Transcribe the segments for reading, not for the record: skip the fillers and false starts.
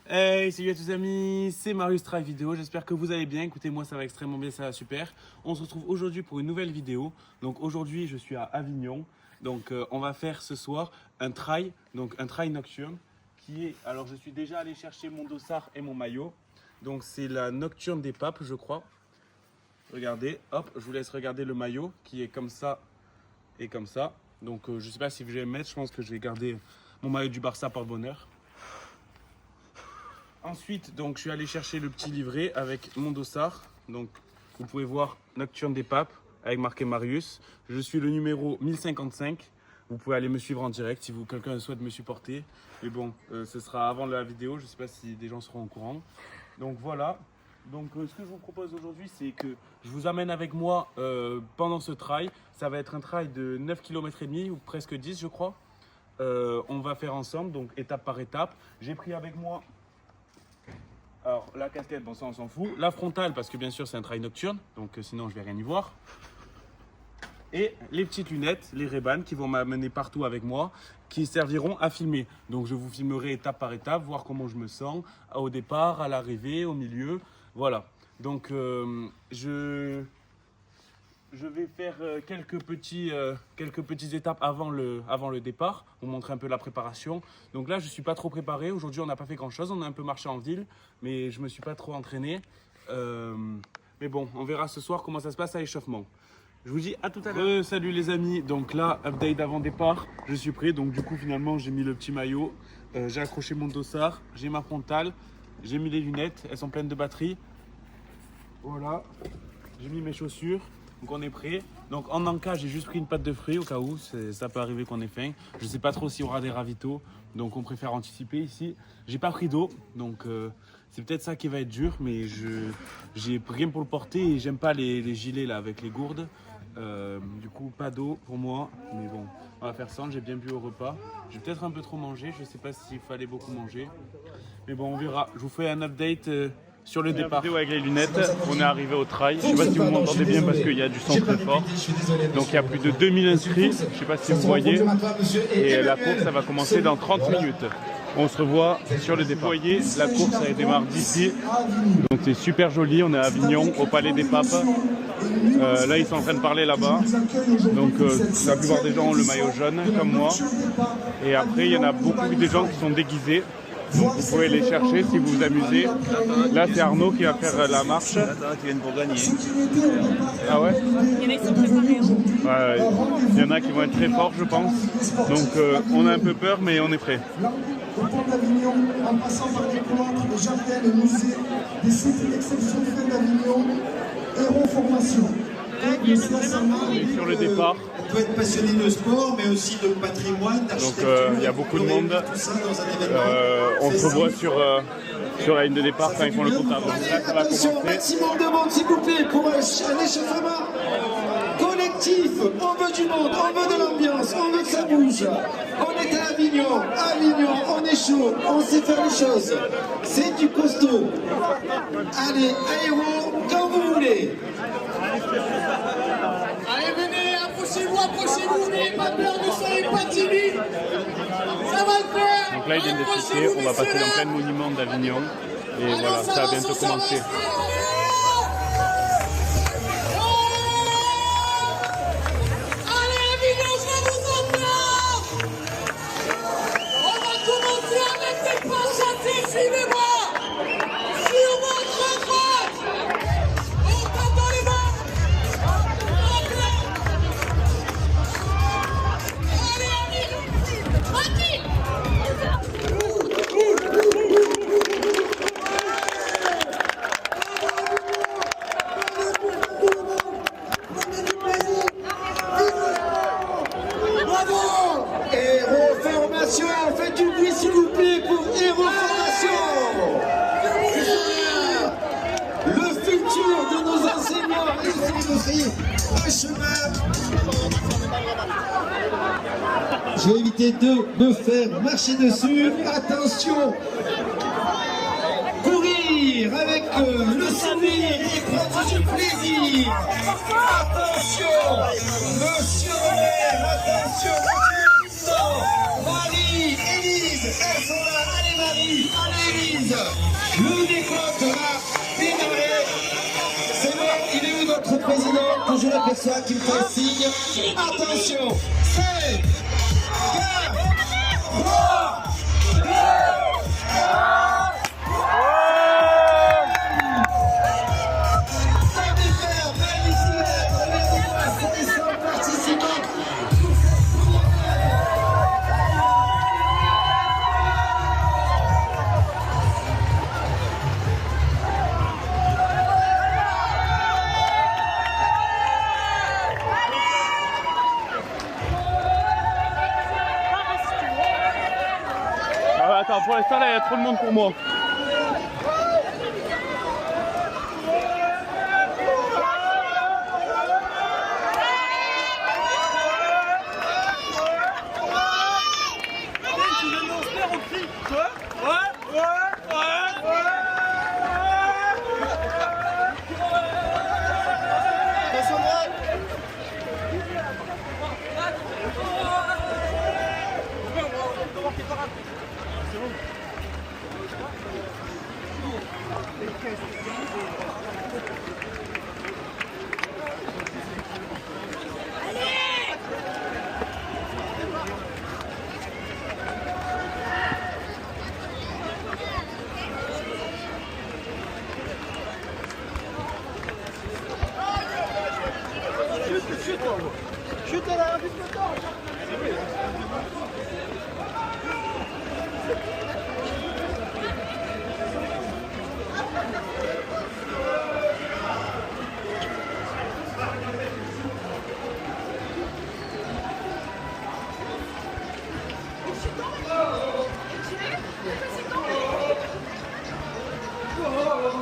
Hey, salut à tous amis, c'est Marius Track Vidéo, j'espère que vous allez bien. Écoutez, moi ça va extrêmement bien, ça va super. On se retrouve aujourd'hui pour une nouvelle vidéo. Donc aujourd'hui je suis à Avignon, donc on va faire ce soir un trail nocturne qui est, alors je suis déjà allé chercher mon dossard et mon maillot. Donc c'est la nocturne des papes je crois. Regardez, hop, je vous laisse regarder le maillot qui est comme ça et comme ça. Donc je sais pas si je vais le mettre, je pense que je vais garder mon maillot du Barça par bonheur. Ensuite, donc, je suis allé chercher le petit livret avec mon dossard. Donc, vous pouvez voir Nocturne des Papes avec marqué Marius. Je suis le numéro 1055. Vous pouvez aller me suivre en direct si quelqu'un souhaite me supporter. Mais bon, ce sera avant la vidéo. Je ne sais pas si des gens seront au courant. Donc voilà. Donc ce que je vous propose aujourd'hui, c'est que je vous amène avec moi pendant ce trail. Ça va être un trail de 9 km et demi ou presque 10 je crois. On va faire ensemble, donc étape par étape. J'ai pris avec moi... Alors la casquette, bon ça on s'en fout. La frontale parce que bien sûr c'est un trail nocturne, donc sinon je vais rien y voir. Et les petites lunettes, les Ray-Ban qui vont m'amener partout avec moi, qui serviront à filmer. Donc je vous filmerai étape par étape, voir comment je me sens au départ, à l'arrivée, au milieu. Voilà. Donc je vais faire quelques petites étapes avant le départ, pour montrer un peu la préparation. Donc là, je ne suis pas trop préparé. Aujourd'hui, on n'a pas fait grand-chose. On a un peu marché en ville, mais je ne me suis pas trop entraîné. Mais bon, on verra ce soir comment ça se passe à l'échauffement. Je vous dis à tout à l'heure. Salut les amis. Donc là, update avant départ. Je suis prêt. Donc du coup, finalement, j'ai mis le petit maillot. J'ai accroché mon dossard. J'ai ma frontale. J'ai mis les lunettes. Elles sont pleines de batterie. Voilà. J'ai mis mes chaussures. Donc on est prêt. Donc en encas, j'ai juste pris une pâte de fruits au cas où, ça peut arriver qu'on ait faim. Je ne sais pas trop s'il y aura des ravitaux, donc on préfère anticiper ici. J'ai pas pris d'eau, donc c'est peut-être ça qui va être dur, mais j'ai rien pour le porter et j'aime pas les gilets là avec les gourdes. Du coup pas d'eau pour moi, mais bon, on va faire ça. J'ai bien bu au repas. J'ai peut-être un peu trop mangé, je sais pas s'il fallait beaucoup manger, mais bon on verra. Je vous fais un update. Sur le départ. Vidéo avec les lunettes, on est arrivé au trail. Je ne sais pas si vous m'entendez bien parce qu'il y a du son très fort. Donc il y a plus de 2000 inscrits, je ne sais pas si vous voyez. Et la course, ça va commencer dans 30 minutes. On se revoit sur le départ. Vous voyez, la course, elle démarre d'ici. Donc c'est super joli, on est à Avignon, au Palais des Papes. Là, ils sont en train de parler là-bas. Donc la plupart des gens ont le maillot jaune, comme moi. Et après, il y en a beaucoup des gens qui sont déguisés. Donc vous pouvez les chercher si vous vous amusez. Là c'est Arnaud qui va faire la marche. Qui viennent pour gagner. Ah ouais? Il y en a qui sont préparés. Ouais, il y en a qui vont être très forts je pense. Donc on a un peu peur mais on est prêt. Au pont d'Avignon, en passant par les cloîtres, les jardins, les musées, des sites exceptionnels d'Avignon, Héros Formation. Sur le départ. On peut être passionné de sport, mais aussi de patrimoine, d'architecture. Donc il y a beaucoup de monde. On se revoit sur la ligne de départ quand ils font le compte à rebours. Là, ça va Attention, maximum de monde s'il vous plaît pour un échauffement collectif. On veut du monde, on veut de l'ambiance, on veut que ça bouge. On est à Avignon, on est chaud, on sait faire les choses. C'est du costaud. Allez, aéro, quand vous voulez. Allez, venez, approchez-vous, n'ayez pas peur, ne soyez pas timides. Ça va le faire. Donc là ils viennent d'afficher, on va passer dans plein de monuments d'Avignon. Et voilà, ça va bientôt commencer. Allez, Avignon, je vous entends. On va commencer avec des pas chantés, suivez-moi. Sur votre droite. On tape dans les mains. Allez, Avignon. Mati. Héros Formation, faites du bruit s'il vous plaît pour Héros Formation. Le futur de nos enseignants, il faut offrir un chemin. Je vais éviter de me faire marcher dessus. Attention, courir avec le sourire et prendre du plaisir. Attention, monsieur le maire, attention, monsieur le président. Marie, Élise, elles sont là. Allez Marie, allez Élise. Toulouse. Le décompte va démarrer. C'est bon, il est où notre président que je l'aperçois, qui me fait un signe. Attention, 5, 4, 3, 2, 1. Attends, pour l'instant là il y a trop de monde pour moi.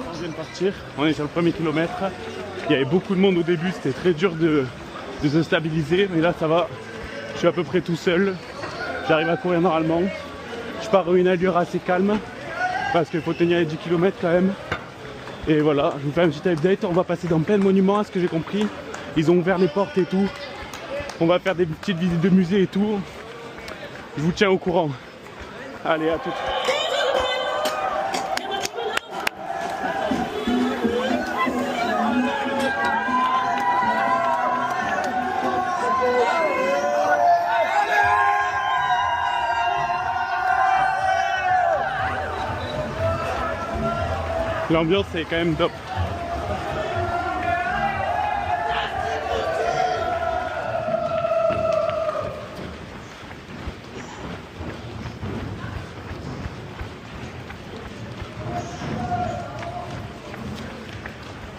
On vient de partir, on est sur le premier kilomètre. Il y avait beaucoup de monde au début, c'était très dur de se stabiliser, mais là ça va. Je suis à peu près tout seul, j'arrive à courir normalement. Je pars à une allure assez calme parce qu'il faut tenir les 10 km quand même. Et voilà, je vous fais un petit update. On va passer dans plein de monuments, à ce que j'ai compris. Ils ont ouvert les portes et tout. On va faire des petites visites de musées et tout. Je vous tiens au courant. Allez, à tout. L'ambiance est quand même top.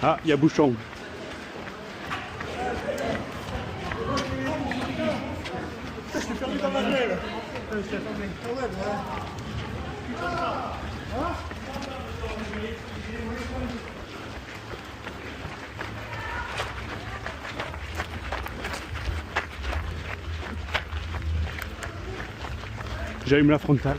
Ah, il y a bouchon. Je suis perdu dans ma gueule. J'allume la frontale.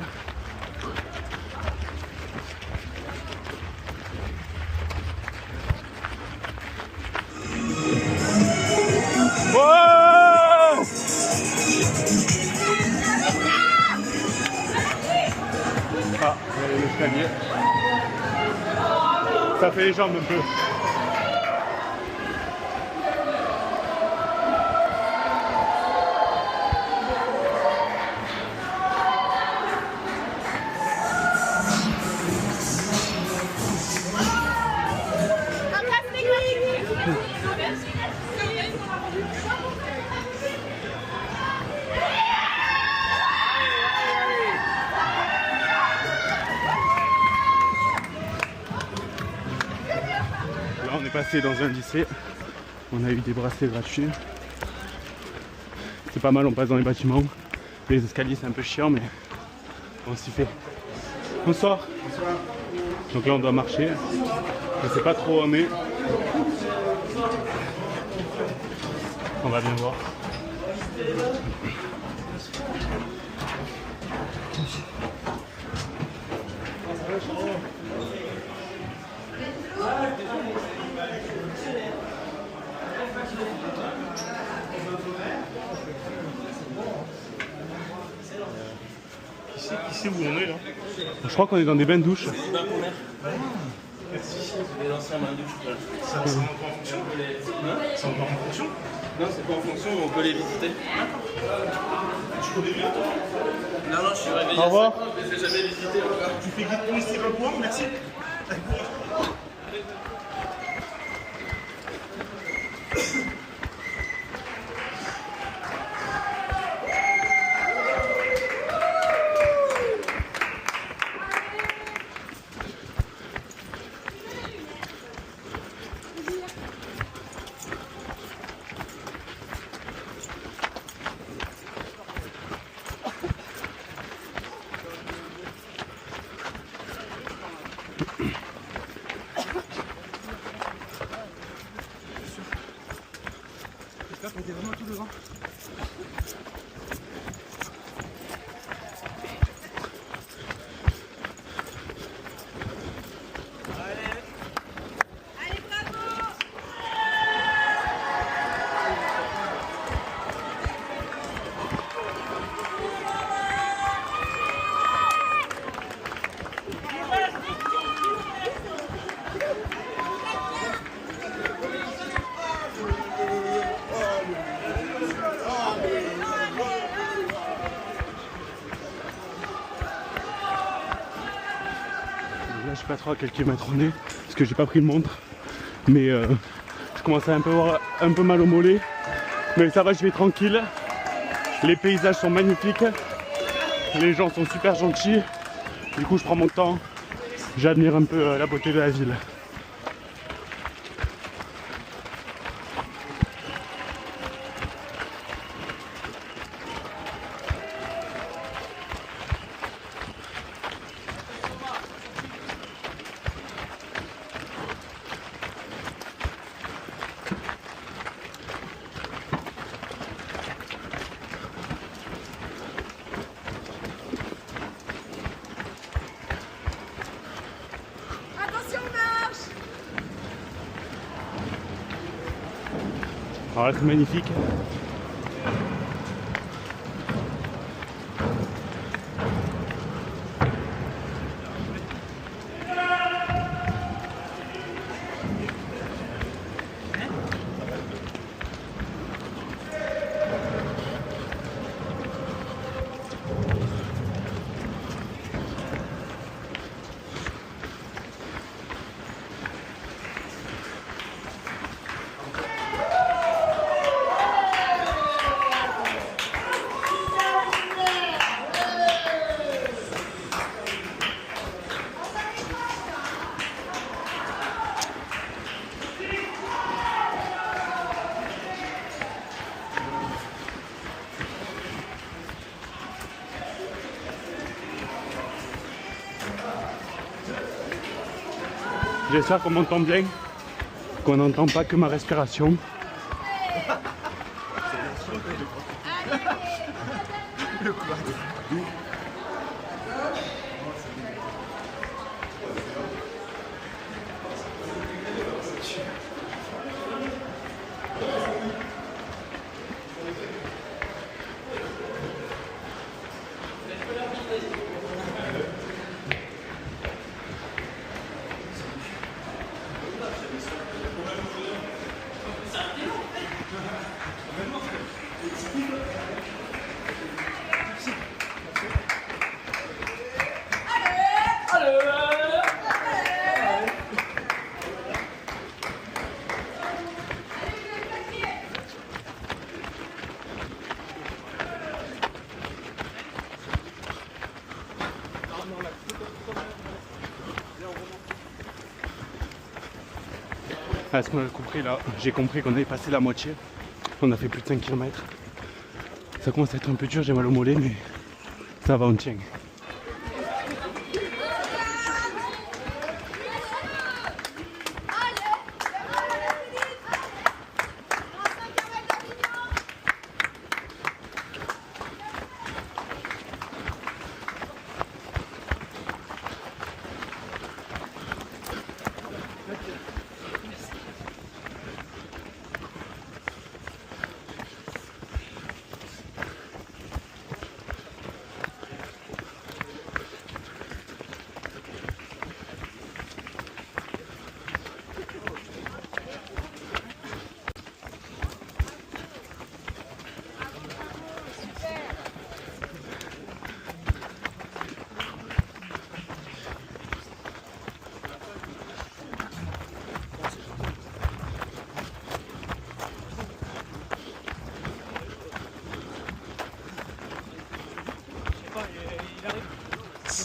Oh, ah, l'escalier. Ça fait les jambes un peu. Là on est passé dans un lycée, on a eu des bracelets gratuits. C'est pas mal, on passe dans les bâtiments. Les escaliers c'est un peu chiant mais on s'y fait. Bonsoir. Bonsoir. Donc là on doit marcher. Je sais pas trop où on est. On va bien voir. Qui sait où on est là? Je crois qu'on est dans des bains de douche. Les anciens bains de douche. Ça rentre en fonction. Ça rentre en fonction. Non, c'est pas en fonction, mais on peut les visiter. Tu connais bien toi? Non, non, je suis réveillé. Au revoir. Je les ai jamais visités encore. Tu fais guide touristique à Bois, merci. J'espère qu'on était vraiment tout devant. Là, je sais pas trop à quel kilomètre on est, parce que j'ai pas pris de montre. Mais je commence à avoir un peu mal au mollet. Mais ça va, je vais tranquille. Les paysages sont magnifiques. Les gens sont super gentils. Du coup, je prends mon temps. J'admire un peu la beauté de la ville. Attention, marche! Alors là, c'est magnifique. J'espère qu'on m'entend bien, qu'on n'entend pas que ma respiration. À ce qu'on a compris là, j'ai compris qu'on avait passé la moitié. On a fait plus de 5 km. Ça commence à être un peu dur, j'ai mal au mollet, mais ça va, on tient.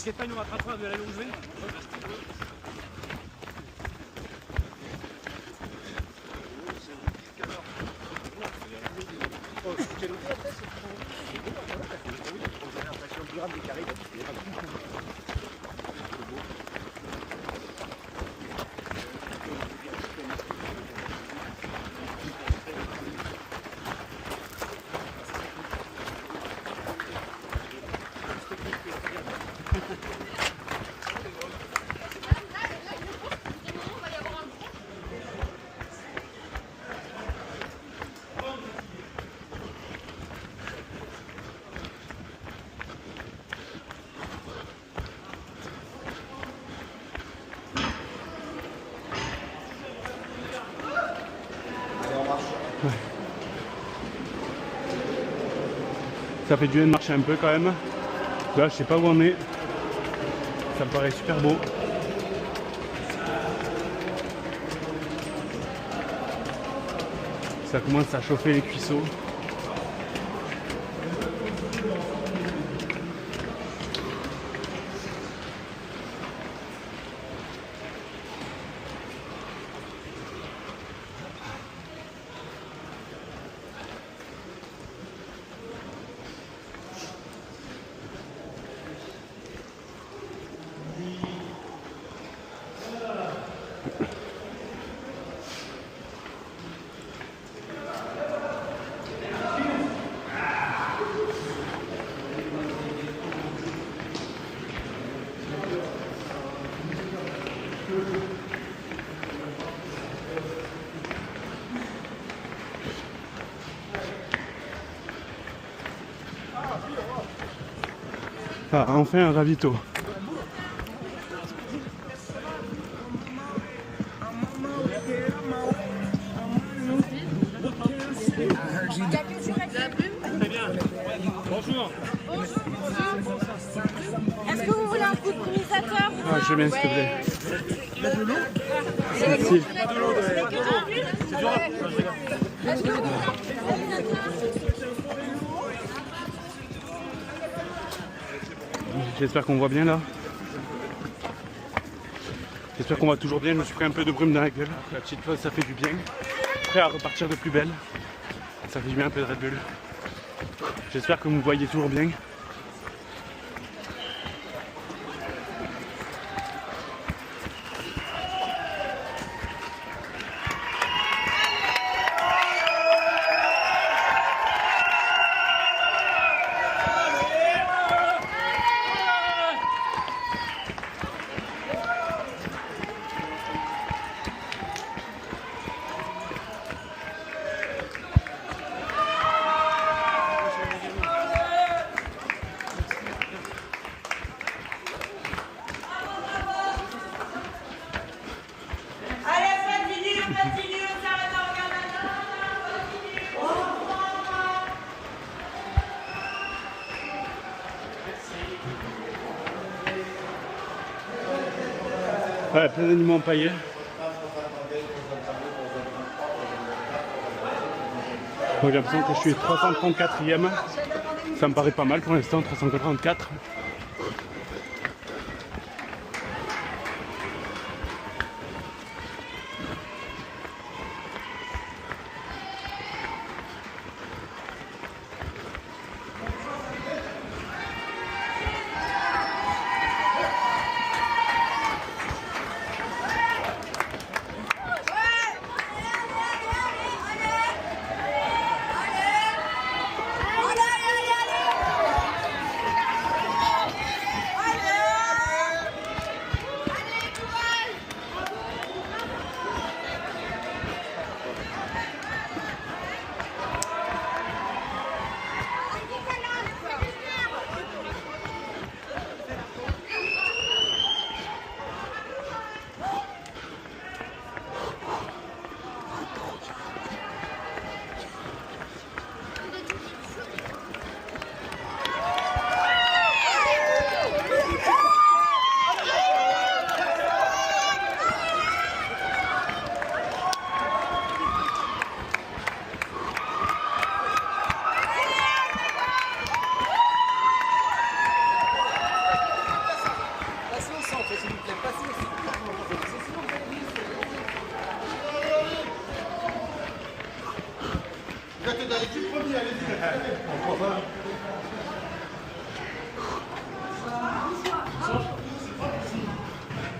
T'inquiète pas, il nous rattrapera de la longue jouée. Ça fait du bien de marcher un peu quand même. Là, je sais pas où on est. Ça me paraît super beau. Ça commence à chauffer les cuisseaux. Ah, enfin un ravito. Bonjour. Est-ce que vous voulez un coup de brumisateur? Ah, je veux bien, s'il te plaît. Merci. Est-ce que vous voulez J'espère qu'on voit bien là. J'espère qu'on voit toujours bien. Je me suis pris un peu de brume dans la gueule. La petite pause, ça fait du bien. Prêt à repartir de plus belle. Ça fait du bien un peu de Red Bull. J'espère que vous me voyez toujours bien. Ouais, plein d'animaux empaillés. J'ai l'impression que je suis 334e. Ça me paraît pas mal pour l'instant, 384.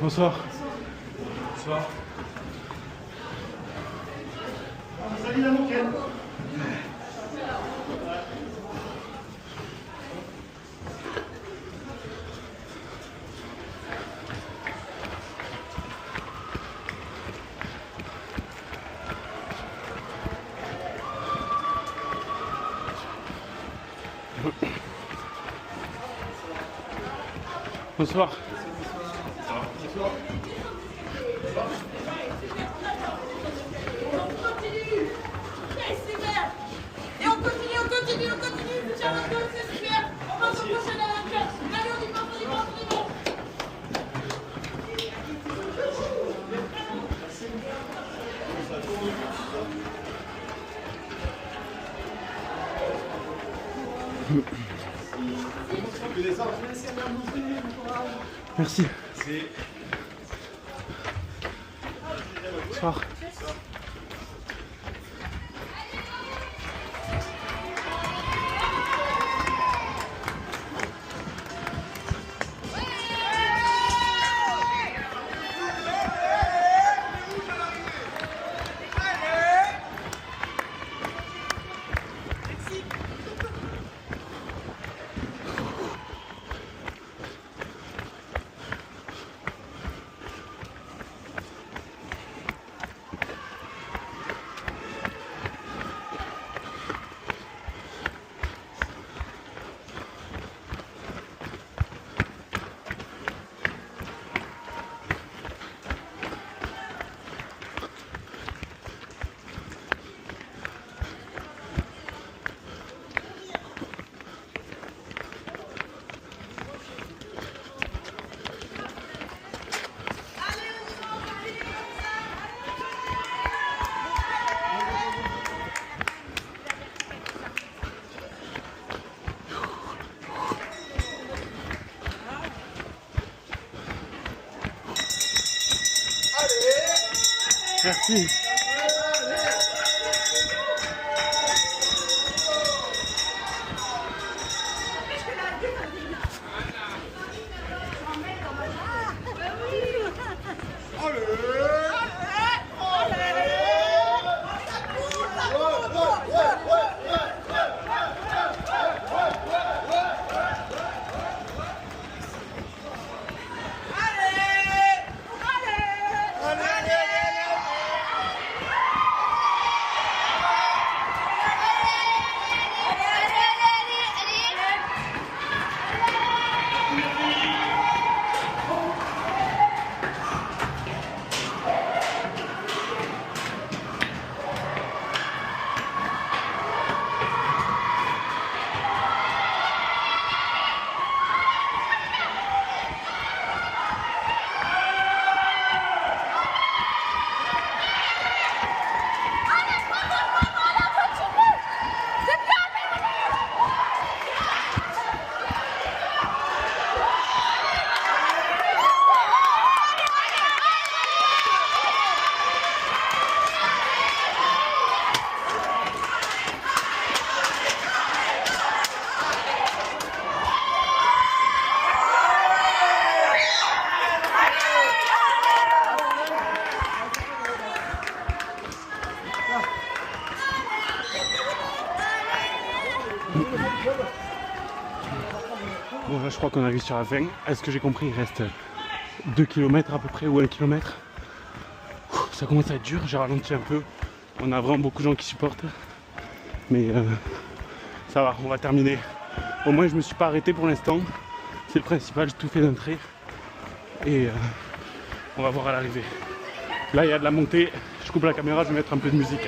Bonsoir. Bonsoir. Bonsoir. Et on continue, on continue, on continue. Tiens, c'est super. On va se prochaine à la classe. Allez, on y va, on y va, on y va. Merci. Bonsoir. Merci. Bon là je crois qu'on arrive sur la fin. Est-ce que j'ai compris? Il reste 2 km à peu près ou 1 km. Ça commence à être dur, j'ai ralenti un peu. On a vraiment beaucoup de gens qui supportent. Mais ça va, on va terminer. Au moins je me suis pas arrêté pour l'instant. C'est le principal, j'ai tout fait d'un trait. Et on va voir à l'arrivée. Là il y a de la montée. Je coupe la caméra, je vais mettre un peu de musique.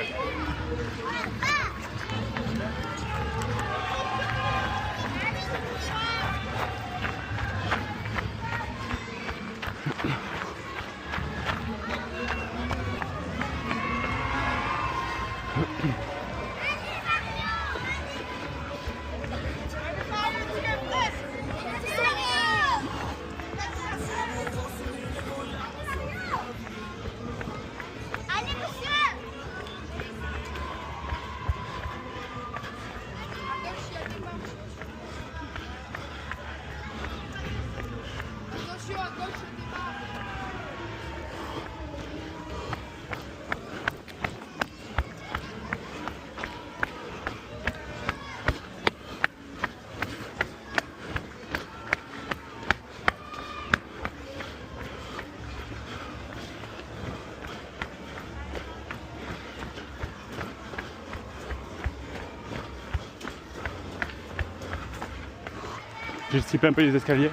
J'esquive un peu les escaliers.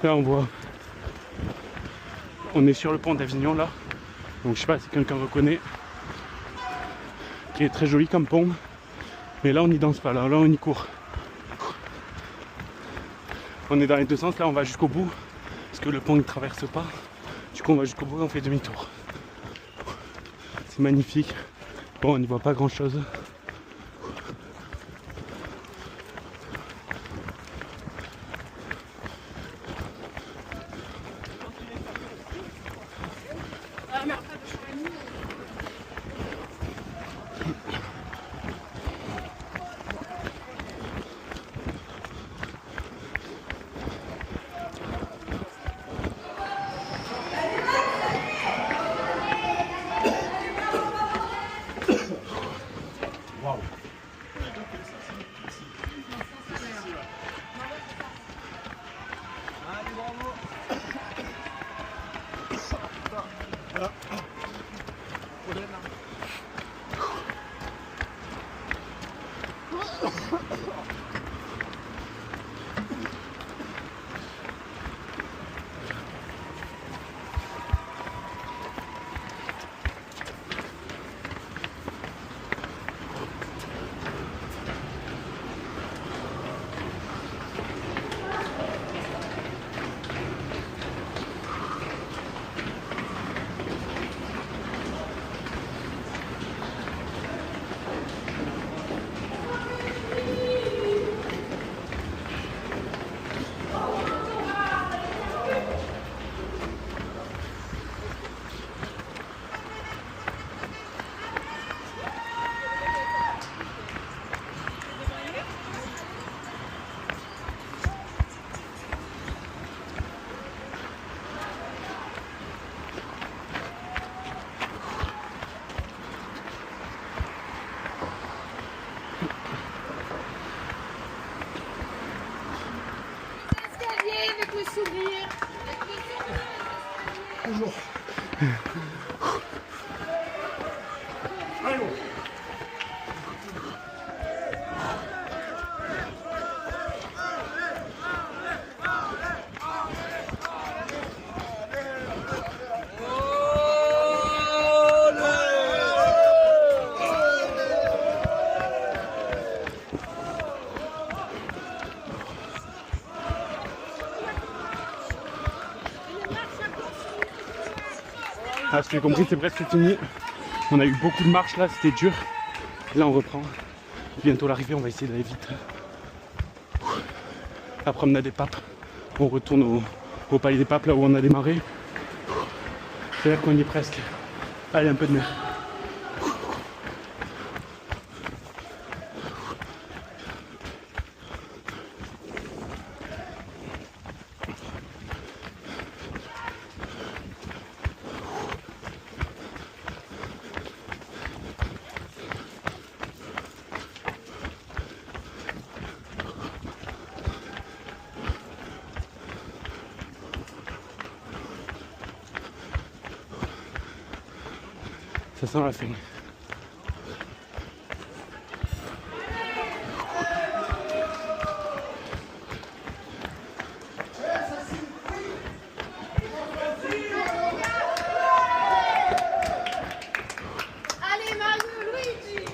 Là on voit, on est sur le pont d'Avignon là, donc je sais pas si quelqu'un reconnaît, qui est très joli comme pont, mais là on n'y danse pas, là on y court. On est dans les deux sens, là on va jusqu'au bout, parce que le pont ne traverse pas, du coup on va jusqu'au bout et on fait demi-tour. C'est magnifique, bon on n'y voit pas grand chose. Avec le sourire. Bonjour. Allons. Ah, ce que j'ai compris, c'est presque fini. On a eu beaucoup de marches là, c'était dur. Là, on reprend. Bientôt l'arrivée, on va essayer d'aller vite. La promenade des papes. On retourne au palais des papes, là où on a démarré. C'est-à-dire qu'on y est presque. Allez, un peu de mer. Ça sent la fin. Allez Mario, Luigi.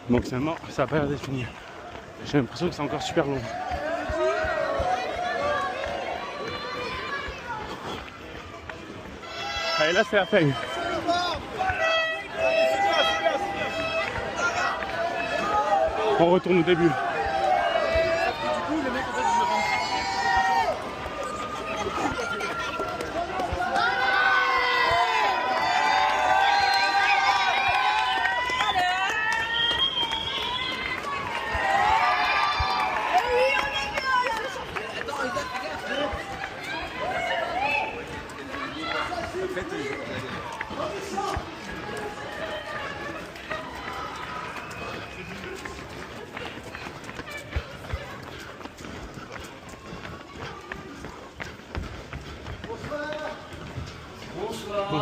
Donc finalement, ça n'a pas l'air d'être fini. J'ai l'impression que c'est encore super long. Allez, là c'est la fin. On retourne au début.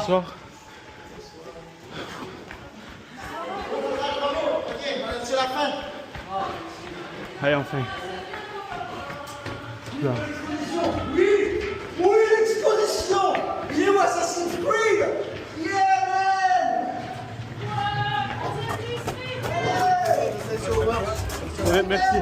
Bonsoir. C'est la fin. Allez, enfin. Là. Oui, l'exposition. You Assassin's Creed. Yeah, man. Merci.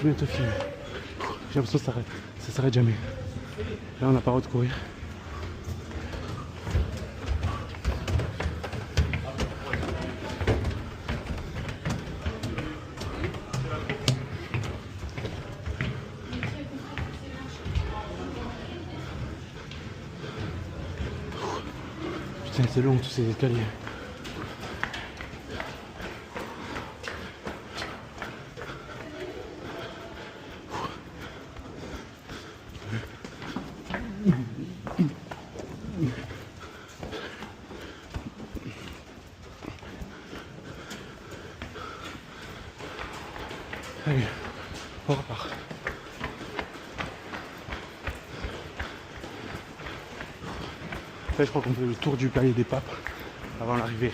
Bientôt fini. J'ai l'impression que ça s'arrête jamais. Là on n'a pas le droit de courir. Putain c'est long tous ces escaliers. Allez, on repart. Là, je crois qu'on fait le tour du palier des papes avant l'arrivée.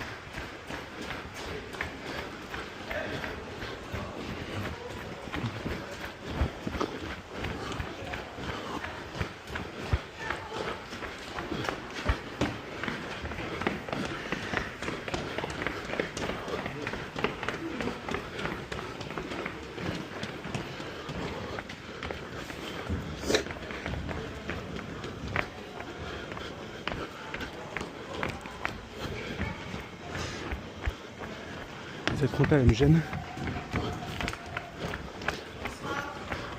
Cette frontale elle me gêne.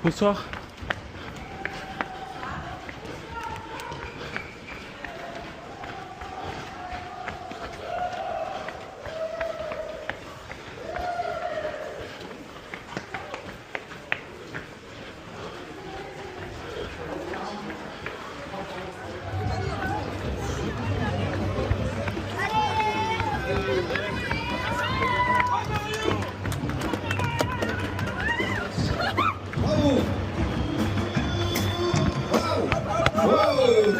Bonsoir.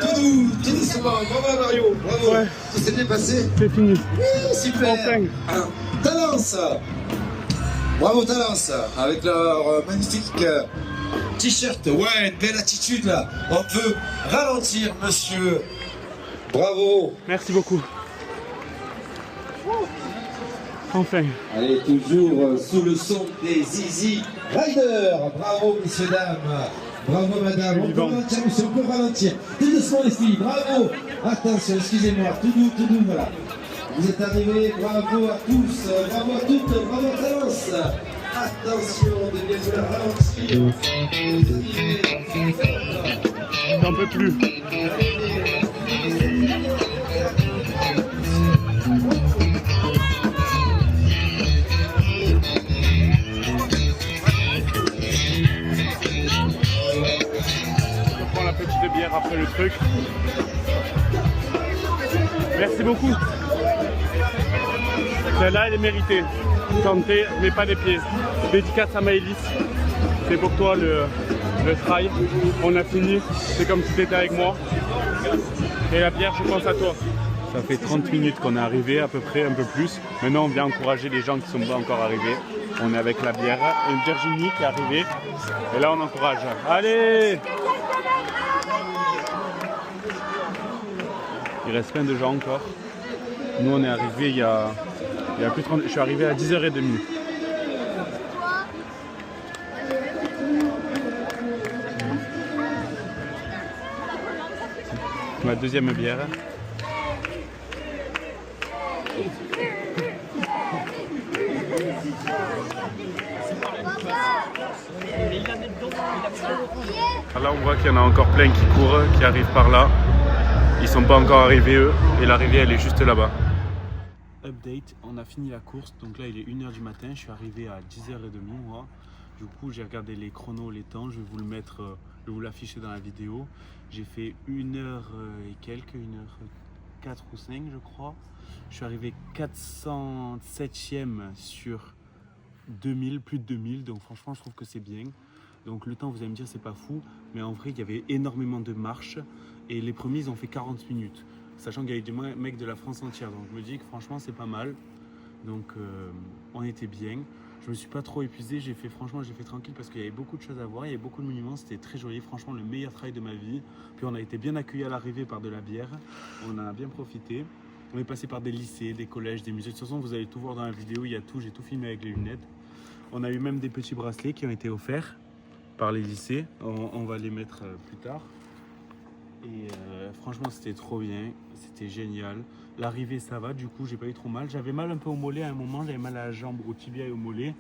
Tout doucement, bravo Mario, bravo. Ouais. Tout s'est bien passé? C'est fini. Oui, super. Enfin. Alors, Talence. Bravo Talence, avec leur magnifique t-shirt. Ouais, une belle attitude là. On peut ralentir, monsieur. Bravo. Merci beaucoup. Enfin. Allez, toujours sous le son des Easy Riders. Bravo, messieurs, dames. Bravo, madame. On peut ralentir, monsieur, on peut ralentir. Tout doucement, les filles. Bravo. Attention, excusez-moi. Tout doux, voilà. Vous êtes arrivés. Bravo à tous. Bravo à toutes. Bravo à Talence. Attention de bien vouloir ralentir. J'en peux plus. Bière après le truc. Merci beaucoup. Celle-là, elle est méritée. Santé, mais pas les pieds. Dédicace à Maëlys. C'est pour toi le Le trail, on a fini, c'est comme si tu étais avec moi. Et la bière, je pense à toi. Ça fait 30 minutes qu'on est arrivé, à peu près, un peu plus. Maintenant, on vient encourager les gens qui ne sont pas encore arrivés. On est avec la bière, une Virginie qui est arrivée. Et là, on encourage. Allez! Il reste plein de gens encore. Nous, on est arrivé il y a plus de 30... Je suis arrivé à 10h30. Ma deuxième bière. Là, on voit qu'il y en a encore plein qui courent, qui arrivent par là. Ils sont pas encore arrivés eux, et l'arrivée elle est juste là-bas. Update, on a fini la course, donc là il est 1h du matin, je suis arrivé à 10h30 moi. Du coup j'ai regardé les chronos, les temps, je vais vous le mettre, je vais vous l'afficher dans la vidéo. J'ai fait 1h et quelques, 1h04 ou 5 je crois. Je suis arrivé 407e sur 2000, plus de 2000, donc franchement je trouve que c'est bien. Donc le temps, vous allez me dire, c'est pas fou, mais en vrai, il y avait énormément de marches et les premiers, ils ont fait 40 minutes, sachant qu'il y avait des mecs de la France entière. Donc je me dis que franchement, c'est pas mal. Donc on était bien. Je me suis pas trop épuisé, j'ai fait tranquille parce qu'il y avait beaucoup de choses à voir, il y avait beaucoup de monuments, c'était très joli. Franchement, le meilleur travail de ma vie. Puis on a été bien accueillis à l'arrivée par de la bière, on a bien profité. On est passé par des lycées, des collèges, des musées. De toute façon, vous allez tout voir dans la vidéo, il y a tout, j'ai tout filmé avec les lunettes. On a eu même des petits bracelets qui ont été offerts par les lycées, on va les mettre plus tard. Et franchement c'était trop bien, c'était génial. L'arrivée ça va, du coup j'ai pas eu trop mal. J'avais mal un peu au mollet à un moment, j'avais mal à la jambe, au tibia et au mollet.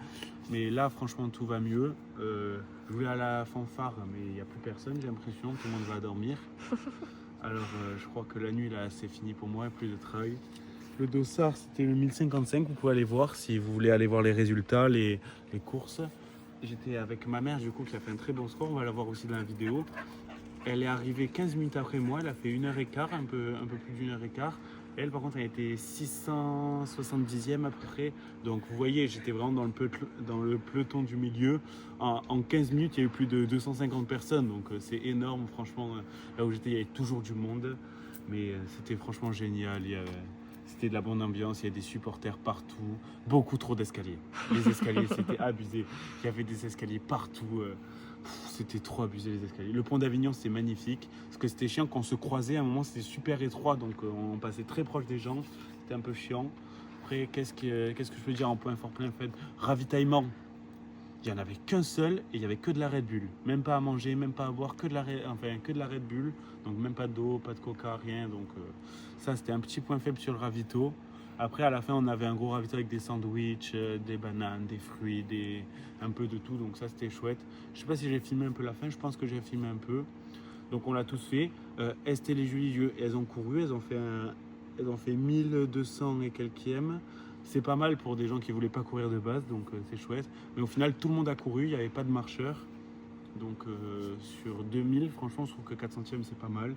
Mais là franchement tout va mieux. Je voulais à la fanfare mais il n'y a plus personne, j'ai l'impression, tout le monde va dormir. Alors je crois que la nuit là c'est fini pour moi, plus de travail. Le dossard c'était le 1055, vous pouvez aller voir si vous voulez aller voir les résultats, les courses. J'étais avec ma mère du coup qui a fait un très bon score, on va la voir aussi dans la vidéo. Elle est arrivée 15 minutes après moi, elle a fait 1h15, un peu plus d'1h15. Elle par contre elle était 670e à peu près. Donc vous voyez j'étais vraiment dans le peloton du milieu. En 15 minutes il y a eu plus de 250 personnes, donc c'est énorme franchement. Là où j'étais il y avait toujours du monde, mais c'était franchement génial. C'était de la bonne ambiance, il y a des supporters partout, beaucoup trop d'escaliers. Les escaliers, c'était abusé. Il y avait des escaliers partout. C'était trop abusé les escaliers. Le pont d'Avignon, c'était magnifique. Parce que c'était chiant quand on se croisait. À un moment, c'était super étroit, donc on passait très proche des gens. C'était un peu chiant. Après, qu'est-ce que je peux dire en point fort, plein faible? Ravitaillement. Il n'y en avait qu'un seul et il n'y avait que de la Red Bull. Même pas à manger, même pas à boire, que de la Red Bull. Donc même pas d'eau, pas de coca, rien. Donc ça c'était un petit point faible sur le ravito. Après à la fin on avait un gros ravito avec des sandwichs, des bananes, des fruits, un peu de tout. Donc ça c'était chouette. Je sais pas si j'ai filmé un peu la fin, je pense que j'ai filmé un peu. Donc on l'a tous fait. Estelle et Julie, elles ont couru, elles ont fait 1200 et quelquièmes. C'est pas mal pour des gens qui voulaient pas courir de base, donc c'est chouette. Mais au final, tout le monde a couru, il n'y avait pas de marcheurs. Donc sur 2000, franchement, je trouve que 400e, c'est pas mal.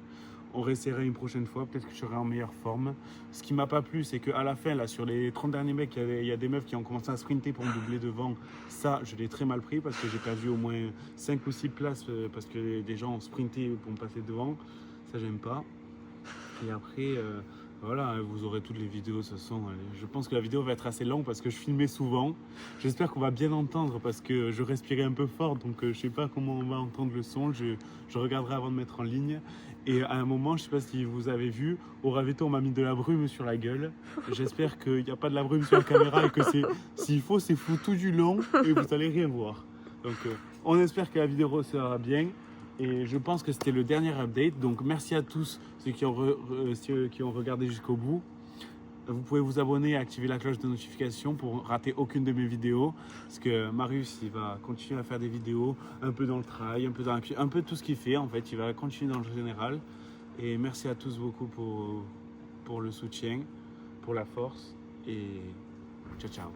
On réessayerait une prochaine fois, peut-être que je serai en meilleure forme. Ce qui m'a pas plu, c'est qu'à la fin, là, sur les 30 derniers mecs, il y a des meufs qui ont commencé à sprinter pour me doubler devant. Ça, je l'ai très mal pris parce que j'ai perdu au moins 5 ou 6 places parce que des gens ont sprinté pour me passer devant. Ça, j'aime pas. Et après... voilà, vous aurez toutes les vidéos de toute façon. Je pense que la vidéo va être assez longue parce que je filmais souvent. J'espère qu'on va bien entendre parce que je respirais un peu fort, donc je sais pas comment on va entendre le son. Je regarderai avant de mettre en ligne. Et à un moment, je sais pas si vous avez vu, au ravito, on m'a mis de la brume sur la gueule. J'espère qu'il n'y a pas de la brume sur la caméra et que s'il faut, c'est flou tout du long et vous allez rien voir. Donc on espère que la vidéo sera bien. Et je pense que c'était le dernier update. Donc merci à tous ceux qui ont regardé jusqu'au bout. Vous pouvez vous abonner et activer la cloche de notification pour rater aucune de mes vidéos. Parce que Marius, il va continuer à faire des vidéos un peu dans le trail, un peu tout ce qu'il fait en fait. Il va continuer dans le général. Et merci à tous beaucoup pour le soutien, pour la force. Et ciao ciao.